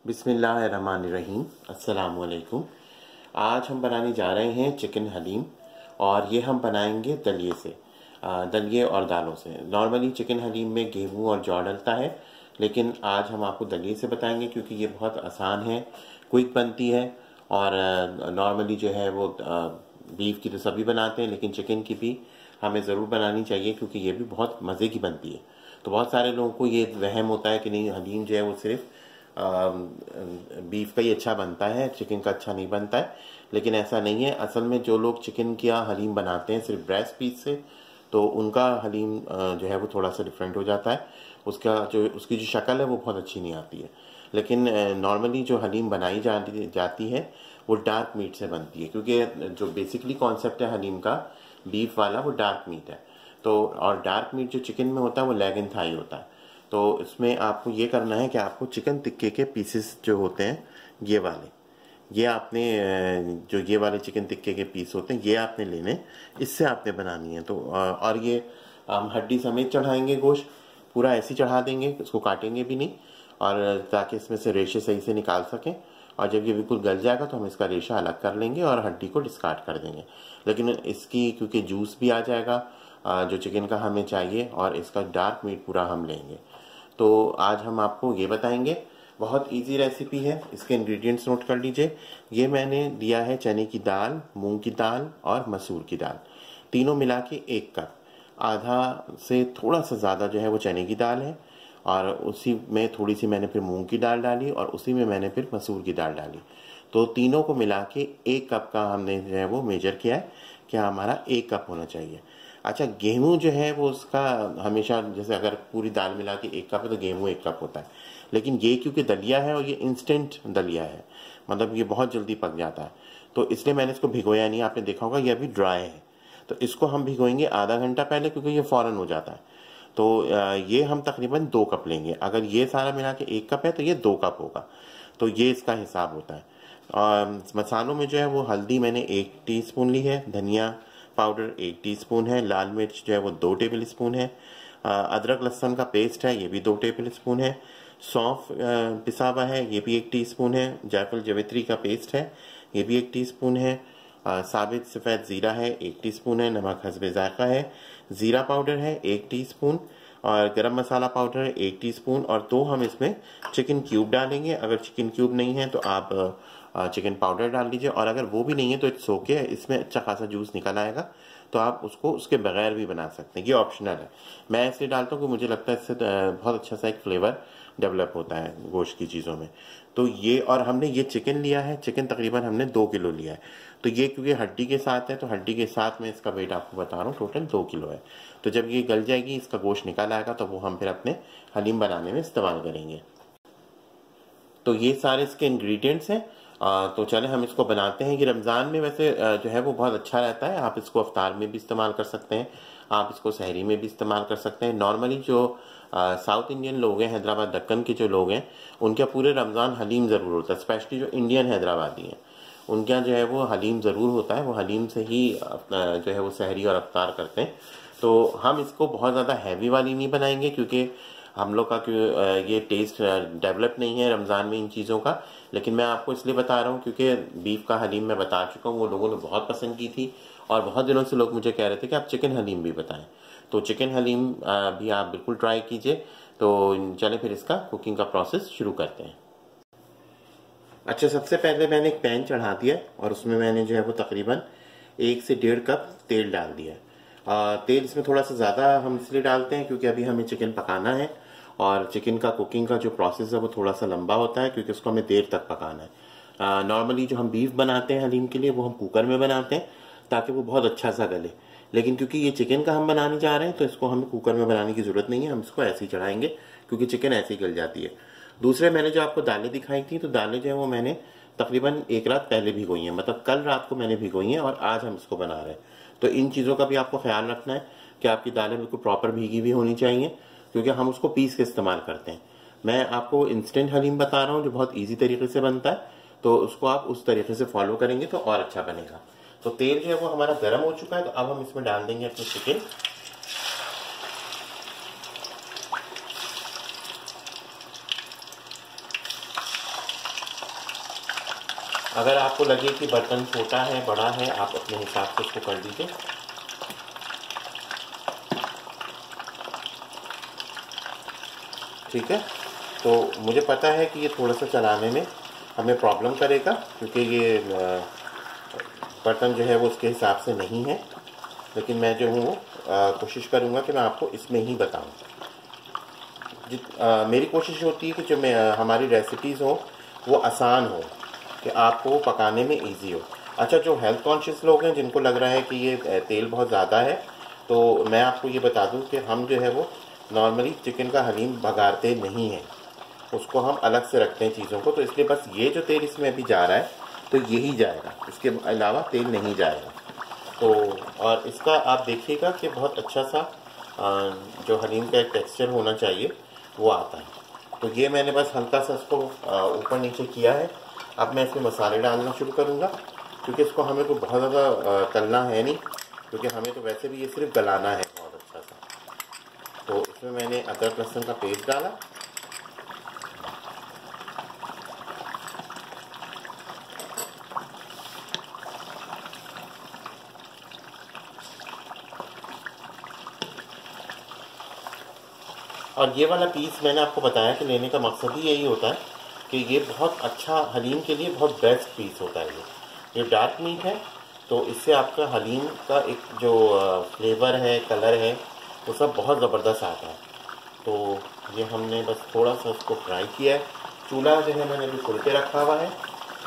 बिस्मिल्लाहिर्रहमानिर्रहीम। अस्सलामुअलैकुम। आज हम बनाने जा रहे हैं चिकन हलीम, और ये हम बनाएंगे दलिए से, दलिए और दालों से। नॉर्मली चिकन हलीम में गेहूं और जौ डलता है, लेकिन आज हम आपको दलिए से बताएंगे क्योंकि ये बहुत आसान है, क्विक बनती है। और नॉर्मली जो है वो बीफ की तो सभी बनाते हैं, लेकिन चिकन की भी हमें ज़रूर बनानी चाहिए क्योंकि ये भी बहुत मज़े की बनती है। तो बहुत सारे लोगों को ये वहम होता है कि नहीं, हलीम जो है वो सिर्फ बीफ का ही अच्छा बनता है, चिकन का अच्छा नहीं बनता है। लेकिन ऐसा नहीं है। असल में जो लोग चिकन का हलीम बनाते हैं सिर्फ ब्रेस्ट पीस से, तो उनका हलीम जो है वो थोड़ा सा डिफरेंट हो जाता है। उसकी जो शक्ल है वो बहुत अच्छी नहीं आती है। लेकिन नॉर्मली जो हलीम बनाई जाती है वो डार्क मीट से बनती है, क्योंकि जो बेसिकली कॉन्सेप्ट है हलीम का, बीफ वाला, वो डार्क मीट है। तो और डार्क मीट जो चिकन में होता है वो लेग एंड थाई होता है। तो इसमें आपको ये करना है कि आपको चिकन टिक्के के पीसेस जो होते हैं ये वाले, ये आपने जो ये वाले चिकन टिक्के के पीस होते हैं ये आपने लेने, इससे आपने बनानी है। तो और ये हम हड्डी समेत चढ़ाएंगे, गोश्त पूरा ऐसे चढ़ा देंगे, इसको काटेंगे भी नहीं, और ताकि इसमें से रेशे सही से निकाल सकें। और जब ये बिल्कुल गल जाएगा तो हम इसका रेशा अलग कर लेंगे और हड्डी को डिस्कार्ड कर देंगे। लेकिन इसकी क्योंकि जूस भी आ जाएगा जो चिकन का हमें चाहिए, और इसका डार्क मीट पूरा हम लेंगे। तो आज हम आपको ये बताएंगे, बहुत इजी रेसिपी है। इसके इंग्रेडिएंट्स नोट कर लीजिए। ये मैंने लिया है चने की दाल, मूंग की दाल और मसूर की दाल, तीनों मिला के 1 कप। आधा से थोड़ा सा ज़्यादा जो है वो चने की दाल है, और उसी में थोड़ी सी मैंने फिर मूंग की दाल डाली, और उसी में मैंने फिर मसूर की दाल डाली। तो तीनों को मिला के 1 कप का हमने जो है वो मेजर किया है कि हमारा 1 कप होना चाहिए। अच्छा, गेहूं जो है वो उसका हमेशा, जैसे अगर पूरी दाल मिला के 1 कप है तो गेहूं 1 कप होता है। लेकिन ये क्योंकि दलिया है और ये इंस्टेंट दलिया है, मतलब ये बहुत जल्दी पक जाता है, तो इसलिए मैंने इसको भिगोया नहीं। आपने देखा होगा ये अभी ड्राई है, तो इसको हम भिगोएंगे आधा घंटा पहले, क्योंकि ये फौरन हो जाता है। तो ये हम तकरीबन 2 कप लेंगे। अगर ये सारा मिला के 1 कप है तो ये 2 कप होगा। तो ये इसका हिसाब होता है। मसालों में जो है वो हल्दी मैंने 1 टीस्पून ली है, धनिया पाउडर 1 टीस्पून है, लाल मिर्च जो है वो 2 टेबल स्पून है, अदरक लहसुन का पेस्ट है ये भी 2 टेबल स्पून है, सौंफ पिसा हुआ है ये भी 1 टीस्पून है, जायफल जवित्री का पेस्ट है ये भी 1 टीस्पून है, साबित सफ़ेद ज़ीरा है 1 टीस्पून है, नमक हस्बे जायका है, ज़ीरा पाउडर है 1 टीस्पून, और गरम मसाला पाउडर है 1 टीस्पून, और 2 हम इसमें चिकन क्यूब डालेंगे। अगर चिकन क्यूब नहीं है तो आप चिकन पाउडर डाल लीजिए, और अगर वो भी नहीं है तो इट्स ओके, इसमें अच्छा खासा जूस निकल आएगा, तो आप उसको उसके बगैर भी बना सकते हैं। ये ऑप्शनल है, मैं इसलिए डालता हूँ कि मुझे लगता है इससे बहुत अच्छा सा एक फ्लेवर डेवलप होता है गोश्त की चीज़ों में। तो ये, और हमने ये चिकन लिया है, चिकन तकरीबन हमने 2 किलो लिया है। तो ये क्योंकि हड्डी के साथ है, तो हड्डी के साथ में इसका वेट आपको बता रहा हूँ, टोटल 2 किलो है। तो जब ये गल जाएगी, इसका गोश्त निकल आएगा, तो वो हम फिर अपने हलीम बनाने में इस्तेमाल करेंगे। तो ये सारे इसके इंग्रेडिएंट्स हैं। तो चले हम इसको बनाते हैं। ये रमज़ान में वैसे जो है वो बहुत अच्छा रहता है। आप इसको अफ्तार में भी इस्तेमाल कर सकते हैं, आप इसको सहरी में भी इस्तेमाल कर सकते हैं। नॉर्मली जो साउथ इंडियन लोग हैं, हैदराबाद दक्कन के जो लोग हैं, उनके पूरे रमज़ान हलीम ज़रूर होता है। स्पेशली जो इंडियन हैदराबादी हैं, उनके यहाँ जो है वो हलीम ज़रूर होता है। वो हलीम से ही जो है वो सहरी और अफ्तार करते हैं। तो हम इसको बहुत ज़्यादा हैवी वाली नहीं बनाएंगे, क्योंकि हम लोग का ये टेस्ट डेवलप नहीं है रमज़ान में इन चीज़ों का। लेकिन मैं आपको इसलिए बता रहा हूँ क्योंकि बीफ का हलीम मैं बता चुका हूँ, वो लोगों ने बहुत पसंद की थी, और बहुत दिनों से लोग मुझे कह रहे थे कि आप चिकन हलीम भी बताएं। तो चिकन हलीम भी आप बिल्कुल ट्राई कीजिए। तो चलें फिर इसका कुकिंग का प्रोसेस शुरू करते हैं। अच्छा, सबसे पहले मैंने एक पैन चढ़ा दिया, और उसमें मैंने जो है वो तकरीबन 1 से 1.5 कप तेल डाल दिया। तेल इसमें थोड़ा सा ज़्यादा हम इसलिए डालते हैं क्योंकि अभी हमें चिकन पकाना है, और चिकन का कुकिंग का जो प्रोसेस है वो थोड़ा सा लंबा होता है, क्योंकि उसको हमें देर तक पकाना है। नॉर्मली जो हम बीफ बनाते हैं हलीम के लिए, वो हम कुकर में बनाते हैं, ताकि वो बहुत अच्छा सा गले। लेकिन क्योंकि ये चिकन का हम बनाने जा रहे हैं तो इसको हमें कुकर में बनाने की ज़रूरत नहीं है, हम इसको ऐसे ही चढ़ाएंगे क्योंकि चिकन ऐसे ही गल जाती है। दूसरे मैंने जो आपको दालें दिखाई थी, तो दालें जो है वो मैंने तकरीबन एक रात पहले भिगोई हैं, मतलब कल रात को मैंने भिगोई हैं और आज हम इसको बना रहे हैं। तो इन चीज़ों का भी आपको ख्याल रखना है कि आपकी दालें बिल्कुल प्रॉपर भीगी भी होनी चाहिए, क्योंकि हम उसको पीस के इस्तेमाल करते हैं। मैं आपको इंस्टेंट हलीम बता रहा हूँ जो बहुत ईजी तरीके से बनता है, तो उसको आप उस तरीके से फॉलो करेंगे तो और अच्छा बनेगा। तो तेल जो है वो हमारा गर्म हो चुका है, तो अब हम इसमें डाल देंगे अपनी चिकन। अगर आपको लगे कि बर्तन छोटा है बड़ा है, आप अपने हिसाब से इसको कर दीजिए। ठीक है, तो मुझे पता है कि ये थोड़ा सा चलाने में हमें प्रॉब्लम करेगा, क्योंकि ये बर्तन जो है वो उसके हिसाब से नहीं है, लेकिन मैं जो हूँ कोशिश करूँगा कि मैं आपको इसमें ही बताऊँ। मेरी कोशिश होती है कि जो हमारी रेसिपीज़ हो वो आसान हो, कि आपको पकाने में इजी हो। अच्छा, जो हेल्थ कॉन्शियस लोग हैं जिनको लग रहा है कि ये तेल बहुत ज़्यादा है, तो मैं आपको ये बता दूं कि हम जो है वो नॉर्मली चिकन का हलीम भगाते नहीं हैं, उसको हम अलग से रखते हैं चीज़ों को। तो इसलिए बस ये जो तेल इसमें अभी जा रहा है तो यही जाएगा, इसके अलावा तेल नहीं जाएगा। तो और इसका आप देखिएगा कि बहुत अच्छा सा जो हलीम का एक टेक्सचर होना चाहिए वो आता है। तो ये मैंने बस हल्का सा इसको ऊपर नीचे किया है। अब मैं इसमें मसाले डालना शुरू करूँगा, क्योंकि इसको हमें को बहुत ज़्यादा तलना है नहीं, क्योंकि हमें तो वैसे भी ये सिर्फ गलाना है बहुत अच्छा सा। तो इसमें मैंने अदरक लहसुन का पेस्ट डाला, और ये वाला पीस मैंने आपको बताया कि लेने का मकसद ही यही होता है कि ये बहुत अच्छा हलीम के लिए बहुत बेस्ट पीस होता है। ये डार्क मीट है, तो इससे आपका हलीम का एक जो फ्लेवर है, कलर है, वो सब बहुत ज़बरदस्त आता है। तो ये हमने बस थोड़ा सा उसको फ्राई किया है। चूल्हा जो है मैंने अभी फुल पे रखा हुआ है।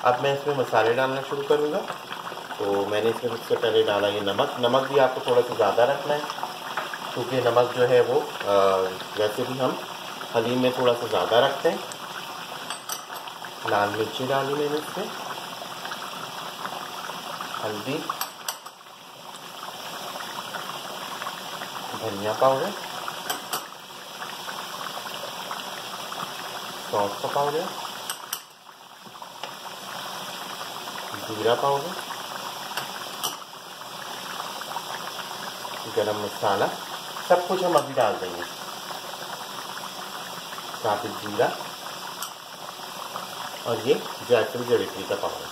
अब मैं इसमें मसाले डालना शुरू करूँगा। तो मैंने इसमें सबसे पहले डाला ये नमक। नमक भी आपको थोड़ा सा ज़्यादा रखना है, क्योंकि नमक जो है वो वैसे भी हम हलीम में थोड़ा सा ज़्यादा रखते हैं। लाल मिर्ची डाली मैंने इसमें, हल्दी, धनिया पाउडर, सौंफ का पाउडर, जीरा पाउडर, गरम मसाला, सब कुछ हम अभी डाल देंगे। साबुत जीरा और ये जायफल जवित्री का पाउडर।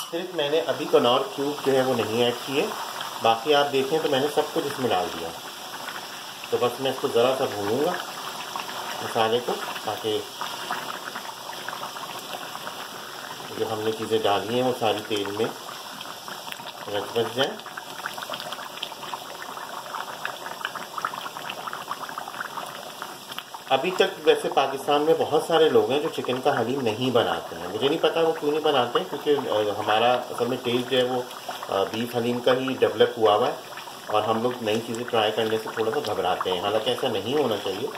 सिर्फ मैंने अभी कनौर क्यूब जो है वो नहीं ऐड किए, बाकी आप देखें तो मैंने सब कुछ इसमें डाल दिया। तो बस मैं इसको ज़रा सा भूनूंगा मसाले को, ताकि जो हमने चीज़ें डाली हैं वो सारी तेल में रच जाए। अभी तक वैसे पाकिस्तान में बहुत सारे लोग हैं जो चिकन का हलीम नहीं बनाते हैं। मुझे नहीं पता वो क्यों नहीं बनाते, क्योंकि हमारा असल में टेस्ट जो है वो बीफ हलीम का ही डेवलप हुआ है, और हम लोग नई चीज़ें ट्राई करने से थोड़ा सा घबराते हैं। हालांकि ऐसा नहीं होना चाहिए,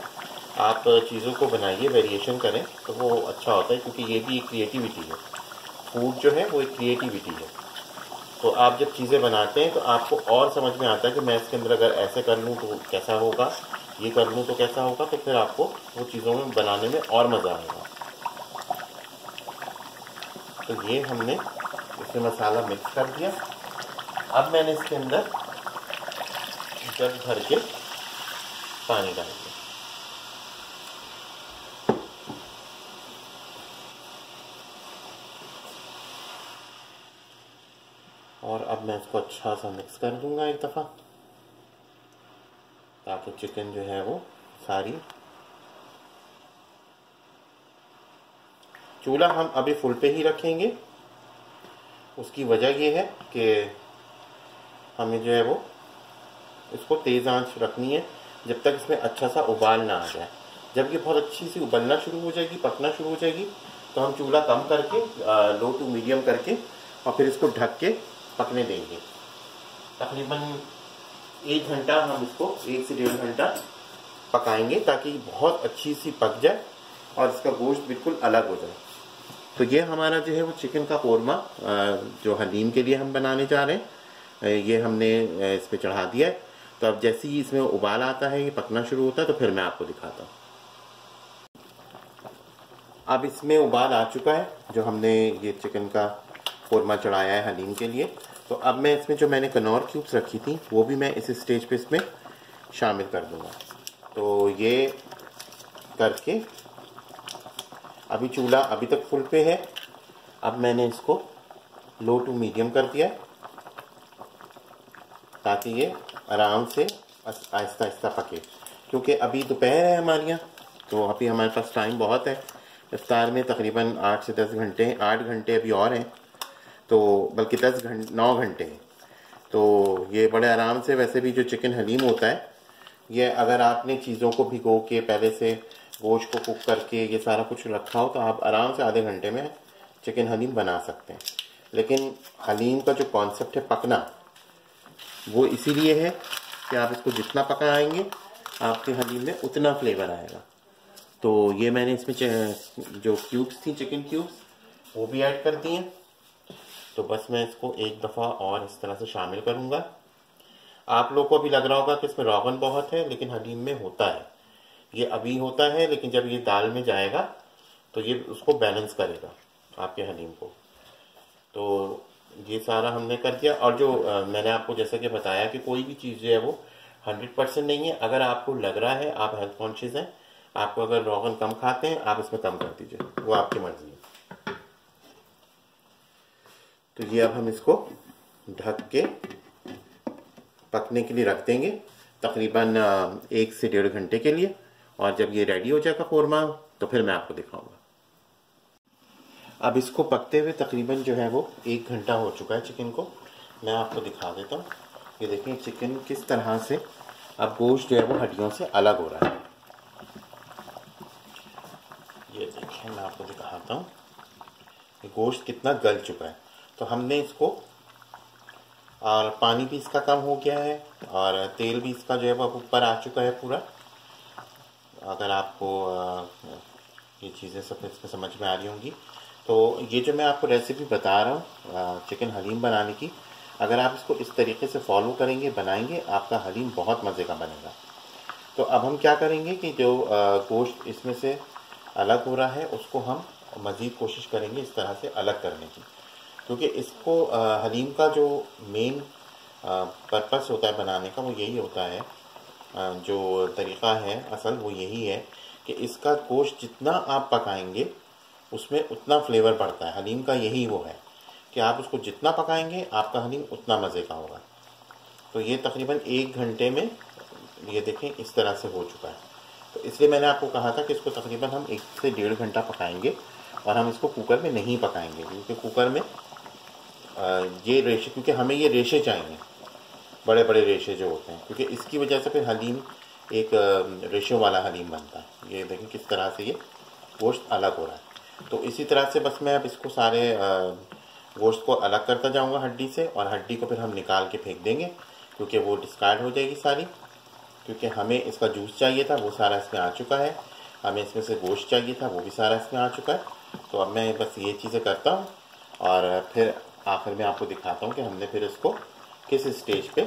आप चीज़ों को बनाइए, वेरिएशन करें तो वो अच्छा होता है, क्योंकि ये भी एक क्रिएटिविटी है। फूड जो है वो एक क्रिएटिविटी है। तो आप जब चीज़ें बनाते हैं तो आपको और समझ में आता है कि मैं इसके अंदर अगर ऐसे कर लूँ तो कैसा होगा, ये कर लूँ तो कैसा होगा, तो फिर आपको वो चीज़ों में बनाने में और मज़ा आएगा। तो ये हमने इसमें मसाला मिक्स कर दिया। अब मैंने इसके अंदर जग भर के पानी डाल दिया, और अब मैं इसको अच्छा सा मिक्स कर दूंगा एक दफ़ा, ताकि चिकन जो है वो सारी। चूल्हा हम अभी फुल पे ही रखेंगे। उसकी वजह ये है कि हमें जो है वो इसको तेज़ आंच रखनी है जब तक इसमें अच्छा सा उबाल ना आ जाए। जब ये बहुत अच्छी सी उबलना शुरू हो जाएगी, पकना शुरू हो जाएगी, तो हम चूल्हा कम करके लो टू मीडियम करके और फिर इसको ढक के पकने देंगे। तकरीबन 1 घंटा हम इसको 1 से 1.5 घंटा पकाएंगे ताकि बहुत अच्छी सी पक जाए और इसका गोश्त बिल्कुल अलग हो जाए। तो ये हमारा जो है वो चिकन का कोरमा जो हलीम के लिए हम बनाने जा रहे हैं, ये हमने इस पर चढ़ा दिया है। तो अब जैसे ही इसमें उबाल आता है, ये पकना शुरू होता है, तो फिर मैं आपको दिखाता हूँ। अब इसमें उबाल आ चुका है जो हमने ये चिकन का कोरमा चढ़ाया है हलीम के लिए। तो अब मैं इसमें जो मैंने कनौर क्यूब्स रखी थी वो भी मैं इस स्टेज पे इसमें शामिल कर दूंगा। तो ये करके अभी चूल्हा अभी तक फुल पे है। अब मैंने इसको लो टू मीडियम कर दिया है ताकि ये आराम से आहिस्ता आहिस्ता पके, क्योंकि अभी दोपहर है हमारे यहाँ, तो अभी हमारे पास टाइम बहुत है। इफ्तार में तकरीबन 8 से 10 घंटे, 8 घंटे अभी और हैं, तो बल्कि 9 घंटे हैं। तो ये बड़े आराम से, वैसे भी जो चिकन हलीम होता है, ये अगर आपने चीज़ों को भिगो के पहले से गोश्त को कुक करके ये सारा कुछ रखा हो तो आप आराम से आधे घंटे में चिकन हलीम बना सकते हैं। लेकिन हलीम का जो कॉन्सेप्ट है पकना, वो इसीलिए है कि आप इसको जितना पकाएंगे आपके हलीम में उतना फ्लेवर आएगा। तो ये मैंने इसमें जो क्यूब्स थी, चिकन क्यूब्स, वो भी ऐड कर दिए। तो बस मैं इसको एक दफ़ा और इस तरह से शामिल करूँगा। आप लोग को अभी लग रहा होगा कि इसमें रोगन बहुत है, लेकिन हलीम में होता है। ये अभी होता है, लेकिन जब ये दाल में जाएगा तो ये उसको बैलेंस करेगा आपके हलीम को। तो ये सारा हमने कर दिया। और जो मैंने आपको जैसा कि बताया कि कोई भी चीज़ जो है वो 100% नहीं है। अगर आपको लग रहा है, आप हेल्थ कॉन्शियस हैं, आपको अगर रोगन कम खाते हैं, आप इसमें कम कर दीजिए, वो आपकी मर्जी है। तो ये अब हम इसको ढक के पकने के लिए रख देंगे तकरीबन 1 से 1.5 घंटे के लिए। और जब ये रेडी हो जाएगा कोरमा तो फिर मैं आपको दिखाऊंगा। अब इसको पकते हुए तकरीबन जो है वो 1 घंटा हो चुका है चिकन को। मैं आपको दिखा देता हूँ। ये देखें चिकन किस तरह से अब गोश्त जो है वो हड्डियों से अलग हो रहा है। ये देखें, मैं आपको दिखाता हूँ ये गोश्त कितना गल चुका है। तो हमने इसको, और पानी भी इसका कम हो गया है और तेल भी इसका जो है वो ऊपर आ चुका है पूरा। अगर आपको ये चीज़ें सब इसमें समझ में आ रही होंगी। तो ये जो मैं आपको रेसिपी बता रहा हूँ चिकन हलीम बनाने की, अगर आप इसको इस तरीके से फॉलो करेंगे, बनाएंगे, आपका हलीम बहुत मज़े का बनेगा। तो अब हम क्या करेंगे कि जो गोश्त इसमें से अलग हो रहा है उसको हम मज़ीद कोशिश करेंगे इस तरह से अलग करने की, क्योंकि इसको हलीम का जो मेन पर्पस होता है बनाने का, वो यही होता है, जो तरीक़ा है असल वो यही है कि इसका गोश्त जितना आप पकाएंगे उसमें उतना फ्लेवर बढ़ता है। हलीम का यही वो है कि आप उसको जितना पकाएंगे आपका हलीम उतना मज़े का होगा। तो ये तकरीबन 1 घंटे में ये देखें इस तरह से हो चुका है। तो इसलिए मैंने आपको कहा था कि इसको तकरीबन हम 1 से 1.5 घंटा पकाएंगे और हम इसको कुकर में नहीं पकाएंगे, क्योंकि कुकर में ये रेशे, क्योंकि हमें ये रेशे चाहिए, बड़े बड़े रेशे जो होते हैं, क्योंकि इसकी वजह से फिर हलीम एक रेशों वाला हलीम बनता है। ये देखें किस तरह से ये गोश्त अलग हो रहा है। तो इसी तरह से बस मैं अब इसको सारे गोश्त को अलग करता जाऊंगा हड्डी से, और हड्डी को फिर हम निकाल के फेंक देंगे क्योंकि वो डिस्कार्ड हो जाएगी सारी, क्योंकि हमें इसका जूस चाहिए था वो सारा इसमें आ चुका है, हमें इसमें से गोश्त चाहिए था वो भी सारा इसमें आ चुका है। तो अब मैं बस ये चीज़ें करता हूँ और फिर आखिर में आपको दिखाता हूँ कि हमने फिर इसको किस स्टेज पे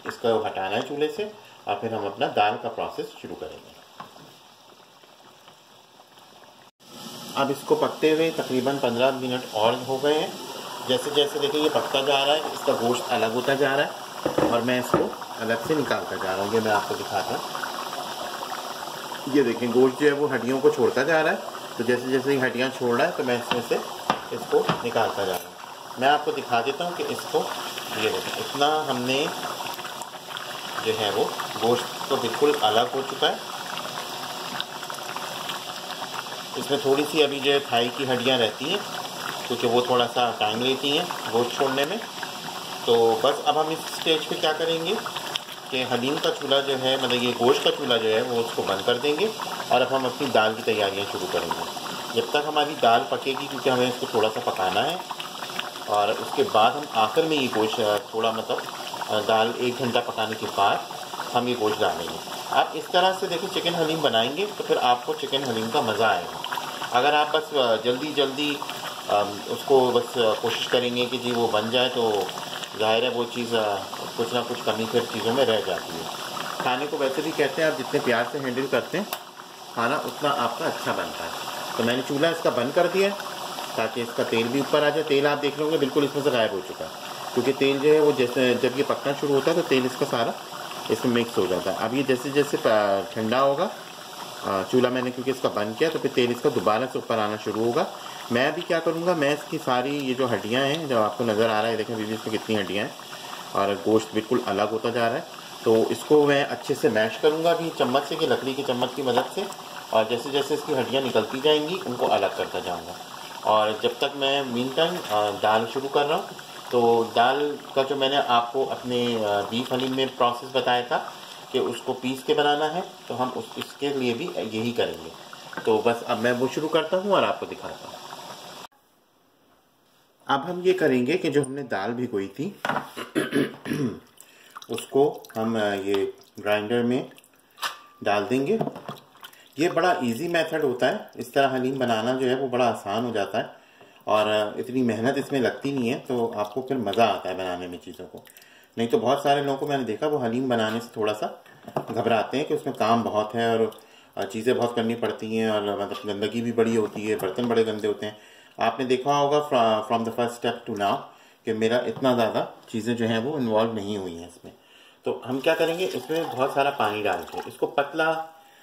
इसका हटाना है चूल्हे से, और फिर हम अपना दाल का प्रोसेस शुरू करेंगे। अब इसको पकते हुए तकरीबन 15 मिनट और हो गए हैं। जैसे जैसे देखिए ये पकता जा रहा है, इसका गोश्त अलग होता जा रहा है और मैं इसको अलग से निकालता जा रहा हूँ। ये मैं आपको दिखाता हूँ। ये देखें गोश्त जो है वो हड्डियों को छोड़ता जा रहा है। तो जैसे जैसे ये हड्डियाँ छोड़ रहा है तो मैं इसमें से इसको निकालता जा रहा हूँ। मैं आपको दिखा देता हूँ कि इसको, ये देखें इतना हमने जो है वो गोश्त तो बिल्कुल अलग हो चुका है। इसमें थोड़ी सी अभी जो है थाई की हड्डियाँ रहती हैं, क्योंकि वो थोड़ा सा टाइम लेती हैं गोश्त छोड़ने में। तो बस अब हम इस स्टेज पे क्या करेंगे कि हलीम का चूल्हा जो है, मतलब ये गोश्त का चूल्हा जो है वो उसको बंद कर देंगे और अब हम अपनी दाल की तैयारियां शुरू करेंगे। जब तक हमारी दाल पकेगी, क्योंकि हमें इसको थोड़ा सा पकाना है, और उसके बाद हम आखिर में ये गोश्त थोड़ा मतलब दाल 1 घंटा पकाने के बाद हम ये गोश्त डालेंगे। आप इस तरह से देखिए चिकन हलीम बनाएंगे तो फिर आपको चिकन हलीम का मज़ा आएगा। अगर आप बस जल्दी जल्दी उसको बस कोशिश करेंगे कि जी वो बन जाए तो ज़ाहिर है वो चीज़ कुछ ना कुछ कमी फिर चीज़ों में रह जाती है। खाने को वैसे भी कहते हैं आप जितने प्यार से हैंडल करते हैं खाना उतना आपका अच्छा बनता है। तो मैंने चूल्हा इसका बंद कर दिया ताकि इसका तेल भी ऊपर आ जाए। तेल आप देख लोगे बिल्कुल इसमें से गायब हो चुका है, क्योंकि तेल जो है वो जैसे जब ये पकना शुरू होता है तो तेल इसका सारा इसमें मिक्स हो जाता है। अब ये जैसे जैसे ठंडा होगा, चूल्हा मैंने क्योंकि इसका बंद किया तो फिर तेल इसका दोबारा से ऊपर आना शुरू होगा। मैं अभी क्या करूँगा, मैं इसकी सारी ये जो हड्डियाँ हैं जो आपको नज़र आ रहा है, देखें बीवी इसमें कितनी हड्डियाँ हैं और गोश्त बिल्कुल अलग होता जा रहा है, तो इसको मैं अच्छे से मैश करूँगा अभी चम्मच से, कि लकड़ी की चम्मच की मदद से, और जैसे जैसे इसकी हड्डियाँ निकलती जाएंगी उनको अलग करता जाऊँगा। और जब तक मैं मीन टाइम दाल शुरू कर रहा हूँ, तो दाल का जो मैंने आपको अपने बीफ हलीम में प्रोसेस बताया था कि उसको पीस के बनाना है, तो हम इसके लिए भी यही करेंगे। तो बस अब मैं वो शुरू करता हूँ और आपको दिखाता हूँ। अब हम ये करेंगे कि जो हमने दाल भिगोई थी उसको हम ये ग्राइंडर में डाल देंगे। ये बड़ा इजी मेथड होता है, इस तरह हलीम बनाना जो है वो बड़ा आसान हो जाता है और इतनी मेहनत इसमें लगती नहीं है, तो आपको फिर मज़ा आता है बनाने में चीज़ों को। नहीं तो बहुत सारे लोगों को मैंने देखा वो हलीम बनाने से थोड़ा सा घबराते हैं कि उसमें काम बहुत है और चीज़ें बहुत करनी पड़ती हैं और मतलब गंदगी भी बड़ी होती है, बर्तन बड़े गंदे होते हैं। आपने देखा होगा from the first step to now कि मेरा इतना ज़्यादा चीज़ें जो हैं वो इन्वॉल्व नहीं हुई हैं इसमें। तो हम क्या करेंगे, इसमें बहुत सारा पानी डाल के इसको पतला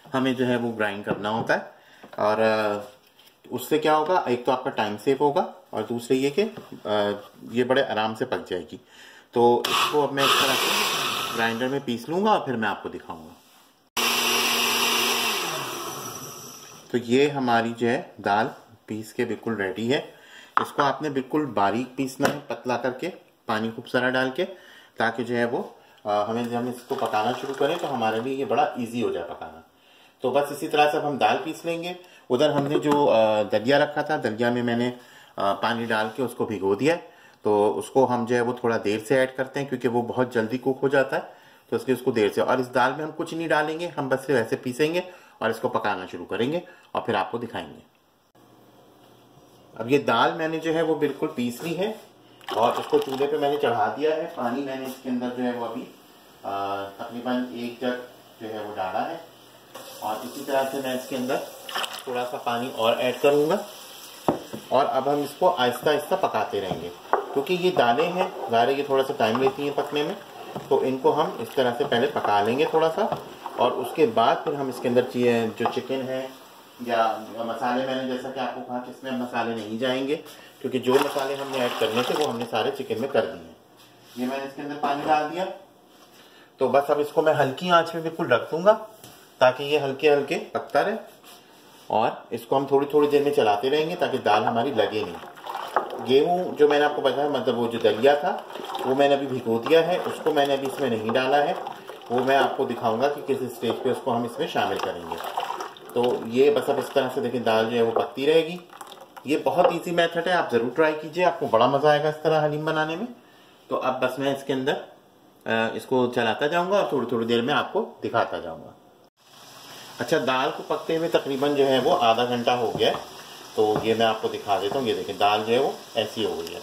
हमें जो है वो ग्राइंड करना होता है। और उससे क्या होगा, एक तो आपका टाइम सेव होगा और दूसरे ये कि ये बड़े आराम से पक जाएगी। तो इसको अब मैं इस तरह से ग्राइंडर में पीस लूँगा और फिर मैं आपको दिखाऊँगा। तो ये हमारी जो है दाल पीस के बिल्कुल रेडी है। इसको आपने बिल्कुल बारीक पीसना है, पतला करके, पानी खूब सारा डाल के, ताकि जो है वो हमें जब हम इसको पकाना शुरू करें तो हमारे लिए ये बड़ा इजी हो जाए पकाना। तो बस इसी तरह से अब हम दाल पीस लेंगे। उधर हमने जो दलिया रखा था, दलिया में मैंने पानी डाल के उसको भिगो दिया, तो उसको हम जो है वो थोड़ा देर से ऐड करते हैं क्योंकि वो बहुत जल्दी कुक हो जाता है, तो इसलिए उसको देर से। और इस दाल में हम कुछ नहीं डालेंगे, हम बस सिर्फ ऐसे पीसेंगे और इसको पकाना शुरू करेंगे और फिर आपको दिखाएंगे। अब ये दाल मैंने जो है वो बिल्कुल पीस ली है और इसको चूल्हे पे मैंने चढ़ा दिया है। पानी मैंने इसके अंदर जो है वो अभी तकरीबन 1 जग जो है वो डाला है और इसी तरह से मैं इसके अंदर थोड़ा सा पानी और ऐड करूंगा। और अब हम इसको आहिस्ता आहिस्ता पकाते रहेंगे क्योंकि ये दालें हैं, दालें ये थोड़ा सा टाइम लेती हैं पकने में, तो इनको हम इस तरह से पहले पका लेंगे थोड़ा सा, और उसके बाद फिर हम इसके अंदर जो चिकन है या मसाले, मैंने जैसा कि आपको कहा कि इसमें मसाले नहीं जाएंगे क्योंकि जो मसाले हमने ऐड करने थे वो हमने सारे चिकन में कर दिए। ये मैंने इसके अंदर पानी डाल दिया, तो बस अब इसको मैं हल्की आंच में बिल्कुल रख दूंगा ताकि ये हल्के हल्के पकता रहे और इसको हम थोड़ी थोड़ी देर में चलाते रहेंगे ताकि दाल हमारी लगे नहीं। गेहूं जो मैंने आपको बताया, मतलब वो जो दलिया था वो मैंने अभी भिगो दिया है, उसको मैंने अभी इसमें नहीं डाला है, वो मैं आपको दिखाऊंगा कि किस स्टेज पे उसको हम इसमें शामिल करेंगे। तो ये बस अब इस तरह से देखिए दाल जो है वो पकती रहेगी। ये बहुत ईजी मेथड है, आप ज़रूर ट्राई कीजिए, आपको बड़ा मज़ा आएगा इस तरह हलीम बनाने में। तो अब बस मैं इसके अंदर इसको चलाता जाऊंगा और थोड़ी थोड़ी देर में आपको दिखाता जाऊंगा। अच्छा, दाल को पकते हुए तकरीबन जो है वो आधा घंटा हो गया है, तो ये मैं आपको दिखा देता हूँ। ये देखिए दाल जो है वो ऐसी हो गई है।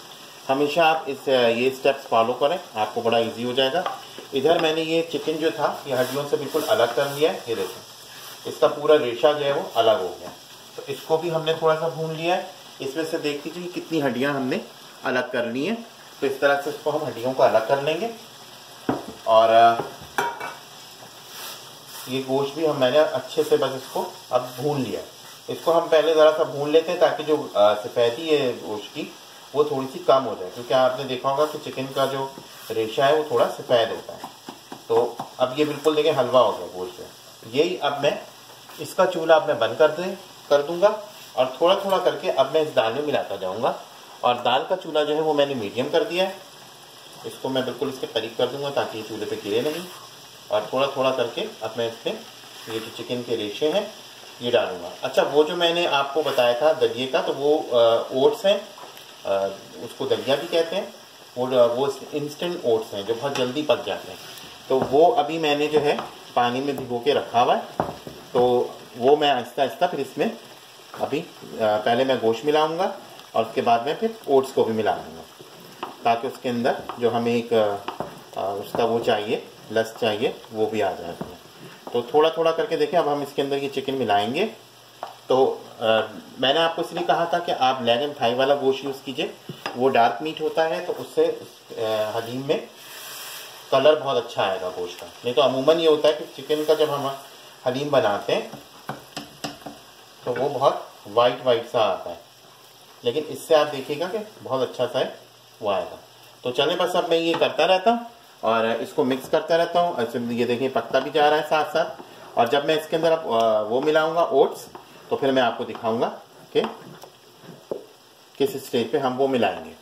हमेशा आप ये स्टेप्स फॉलो करें, आपको बड़ा इजी हो जाएगा। इधर मैंने ये चिकन जो था ये हड्डियों से बिल्कुल अलग कर लिया है, ये देखें इसका पूरा रेशा जो है वो अलग हो गया। तो इसको भी हमने थोड़ा सा भून लिया है। इसमें से देख लीजिए कितनी हड्डियाँ हमने अलग कर ली हैं। तो इस तरह से इसको हम हड्डियों को अलग कर लेंगे और ये गोश्त भी मैंने अच्छे से बस इसको अब भून लिया। इसको हम पहले ज़रा सा भून लेते हैं ताकि जो सफ़ेदी है गोश्त की वो थोड़ी सी कम हो जाए, क्योंकि आपने देखा होगा कि चिकन का जो रेशा है वो थोड़ा सफ़ेद होता है। तो अब ये बिल्कुल देखिए हलवा हो गया गोश्त। यही अब मैं इसका चूल्हा अब मैं बंद कर दूंगा और थोड़ा थोड़ा करके अब मैं इस दाल में मिलाता जाऊँगा। और दाल का चूल्हा जो है वो मैंने मीडियम कर दिया है, इसको मैं बिल्कुल इसके करीब कर दूंगा ताकि ये चूल्हे पे गिरे नहीं। और थोड़ा थोड़ा करके अब मैं इसमें ये जो चिकन के रेशे हैं ये डालूंगा। अच्छा, वो जो मैंने आपको बताया था दलिये का, तो वो ओट्स हैं, उसको दलिया भी कहते हैं, वो इंस्टेंट ओट्स हैं जो बहुत जल्दी पक जाते हैं। तो वो अभी मैंने जो है पानी में भिगो के रखा हुआ है, तो वो मैं आहिस्ता आहिस्ता फिर इसमें अभी पहले मैं गोश्त मिलाऊंगा और उसके बाद में फिर ओट्स को भी मिला दूँगा, ताकि उसके अंदर जो हमें एक उसका वो चाहिए, लस चाहिए, वो भी आ जाए। तो थोड़ा थोड़ा करके देखें। अब हम इसके अंदर ये चिकन मिलाएंगे। तो मैंने आपको इसलिए कहा था कि आप लेग एंड थाई वाला गोश्त यूज़ कीजिए, वो डार्क मीट होता है, तो उससे हलीम में कलर बहुत अच्छा आएगा गोश्त का। नहीं तो अमूमन ये होता है कि चिकन का जब हम हलीम बनाते हैं तो वो बहुत वाइट सा आता है, लेकिन इससे आप देखिएगा कि बहुत अच्छा सा वो आएगा। तो चलें, बस अब मैं ये करता रहता हूँ और इसको मिक्स करता रहता हूँ। ये देखिए पकता भी जा रहा है साथ साथ। और जब मैं इसके अंदर वो मिलाऊंगा ओट्स, तो फिर मैं आपको दिखाऊंगा कि किस स्टेज पे हम वो मिलाएंगे।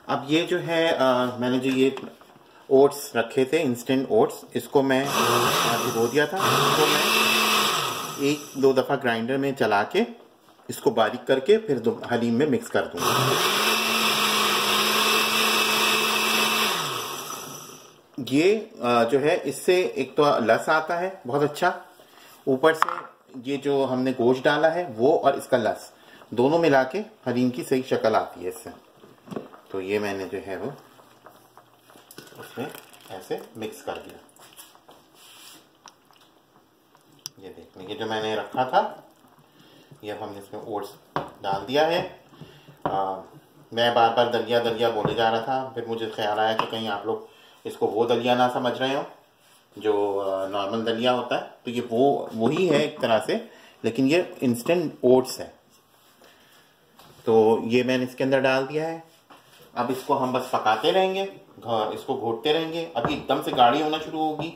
अब ये जो है मैंने जो ये ओट्स रखे थे, इंस्टेंट ओट्स, इसको मैं भिगो दिया था। इसको मैं 1-2 दफ़ा ग्राइंडर में चला के इसको बारीक करके फिर हलीम में मिक्स कर दूंगा। ये जो है इससे एक तो लस आता है बहुत अच्छा, ऊपर से ये जो हमने गोश्त डाला है वो और इसका लस दोनों मिला के हलीम की सही शक्ल आती है इससे। तो ये मैंने जो है वो उसमें ऐसे मिक्स कर दिया। ये देखने ये जो मैंने रखा था, ये हमने इसमें ओट्स डाल दिया है। मैं बार बार दलिया दलिया बोले जा रहा था, फिर मुझे ख्याल आया कि कहीं आप लोग इसको वो दलिया ना समझ रहे हो जो नॉर्मल दलिया होता है। तो ये वही है एक तरह से, लेकिन ये इंस्टेंट ओट्स है। तो ये मैंने इसके अंदर डाल दिया है। अब इसको हम बस पकाते रहेंगे, इसको घोटते रहेंगे। अभी एकदम से गाढ़ी होना शुरू होगी,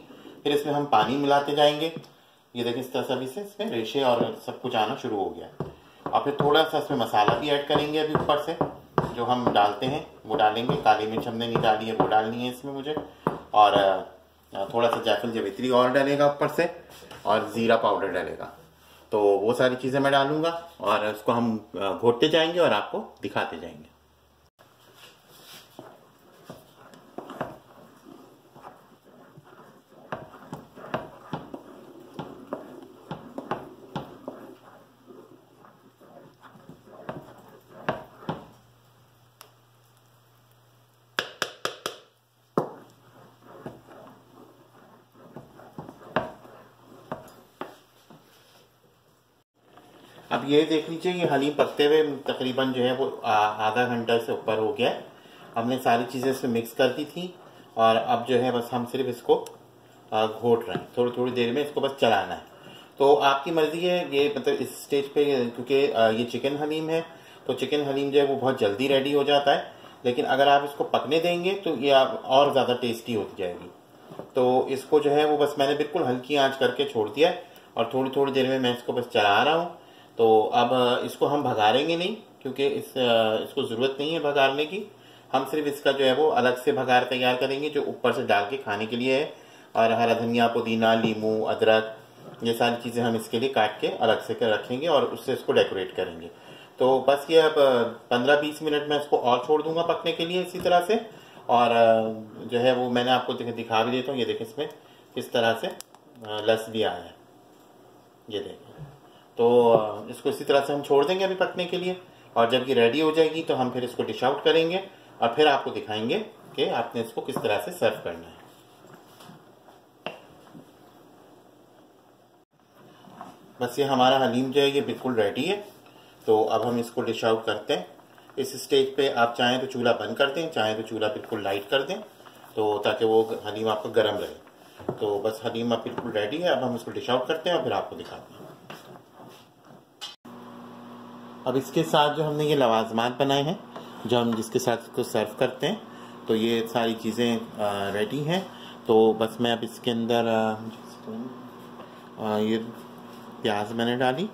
फिर इसमें हम पानी मिलाते जाएंगे। ये देखिए इस तरह से अभी से इसमें रेशे और सब कुछ आना शुरू हो गया। और फिर थोड़ा सा इसमें मसाला भी ऐड करेंगे अभी ऊपर से, जो हम डालते हैं वो डालेंगे। काली मिर्च हमने नहीं डाली है, वो डालनी है इसमें मुझे। और थोड़ा सा जायफल जावित्री और डालेगा ऊपर से, और ज़ीरा पाउडर डालेगा। तो वो सारी चीज़ें मैं डालूंगा और उसको हम घोटते जाएंगे और आपको दिखाते जाएंगे। अब ये देख लीजिए, ये हलीम पकते हुए तकरीबन जो है वो आधा घंटा से ऊपर हो गया है। हमने सारी चीज़ें इसमें मिक्स कर दी थी और अब जो है बस हम सिर्फ इसको घोट रहे हैं। थोड़ी थोड़ी देर में इसको बस चलाना है। तो आपकी मर्जी है, ये मतलब इस स्टेज पे, क्योंकि ये चिकन हलीम है, तो चिकन हलीम जो है वो बहुत जल्दी रेडी हो जाता है। लेकिन अगर आप इसको पकने देंगे तो ये आप और ज़्यादा टेस्टी होती जाएगी। तो इसको जो है वो बस मैंने बिल्कुल हल्की आंच करके छोड़ दिया है और थोड़ी थोड़ी देर में मैं इसको बस चला रहा हूँ। तो अब इसको हम भगाड़ेंगे नहीं, क्योंकि इसको ज़रूरत नहीं है भगाड़ने की। हम सिर्फ इसका जो है वो अलग से भगाड़ तैयार करेंगे, जो ऊपर से डाल के खाने के लिए है। और हरा धनिया, पुदीना, नींबू, अदरक, ये सारी चीज़ें हम इसके लिए काट के अलग से रखेंगे और उससे इसको डेकोरेट करेंगे। तो बस ये अब 15-20 मिनट में इसको और छोड़ दूंगा पकने के लिए इसी तरह से। और जो है वो मैंने आपको दिखा भी देता हूँ। ये देखें इसमें किस तरह से लस भी आया है, ये देखें। तो इसको इसी तरह से हम छोड़ देंगे अभी पकने के लिए, और जब ये रेडी हो जाएगी तो हम फिर इसको डिश आउट करेंगे और फिर आपको दिखाएंगे कि आपने इसको किस तरह से सर्व करना है। बस ये हमारा हलीम जो है ये बिल्कुल रेडी है। तो अब हम इसको डिश आउट करते हैं। इस स्टेज पे आप चाहें तो चूल्हा बंद कर दें, चाहें तो चूल्हा बिल्कुल लाइट कर दें, तो ताकि वो हलीम आपका गर्म रहे। तो बस हलीम अब बिल्कुल रेडी है। अब हम इसको डिश आउट करते हैं और फिर आपको दिखाते हैं। अब इसके साथ जो हमने ये लवाजमात बनाए हैं, जो हम जिसके साथ इसको सर्व करते हैं, तो ये सारी चीज़ें रेडी हैं। तो बस मैं अब इसके अंदर ये प्याज मैंने डाली।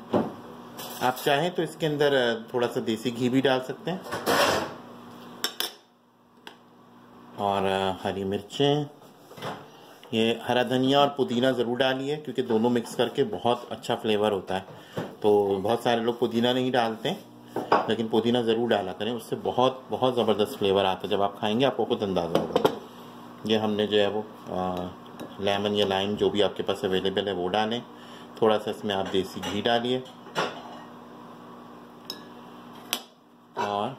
आप चाहें तो इसके अंदर थोड़ा सा देसी घी भी डाल सकते हैं, और हरी मिर्चें, ये हरा धनिया और पुदीना ज़रूर डालिए, क्योंकि दोनों मिक्स करके बहुत अच्छा फ्लेवर होता है। तो बहुत सारे लोग पुदीना नहीं डालते हैं, लेकिन पुदीना ज़रूर डाला करें, उससे बहुत बहुत ज़बरदस्त फ्लेवर आता है। जब आप खाएंगे आपको खुद अंदाज़ा होगा। ये हमने जो है वो लेमन या लाइम जो भी आपके पास अवेलेबल है वो डालें। थोड़ा सा इसमें आप देसी घी डालिए और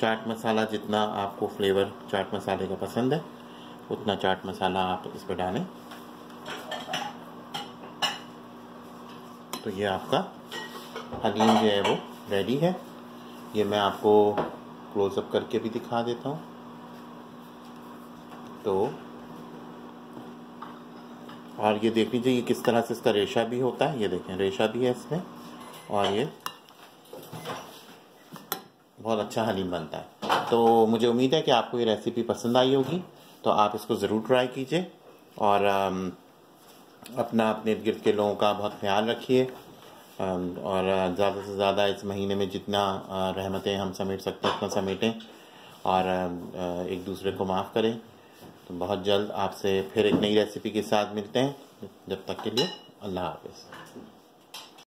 चाट मसाला, जितना आपको फ्लेवर चाट मसाले का पसंद है उतना चाट मसाला आप इस पर डालें। तो ये आपका हलीम जो है वो रेडी है। ये मैं आपको क्लोज़अप करके भी दिखा देता हूँ। तो और ये देख लीजिए ये किस तरह से इसका रेशा भी होता है। ये देखें रेशा भी है इसमें, और ये बहुत अच्छा हलीम बनता है। तो मुझे उम्मीद है कि आपको ये रेसिपी पसंद आई होगी। तो आप इसको ज़रूर ट्राई कीजिए और अपना अपने इर्द गिर्द के लोगों का बहुत ख्याल रखिए और ज़्यादा से ज़्यादा इस महीने में जितना रहमतें हम समेट सकते हैं उतना समेटें और एक दूसरे को माफ़ करें। तो बहुत जल्द आपसे फिर एक नई रेसिपी के साथ मिलते हैं। जब तक के लिए अल्लाह हाफ़िज़।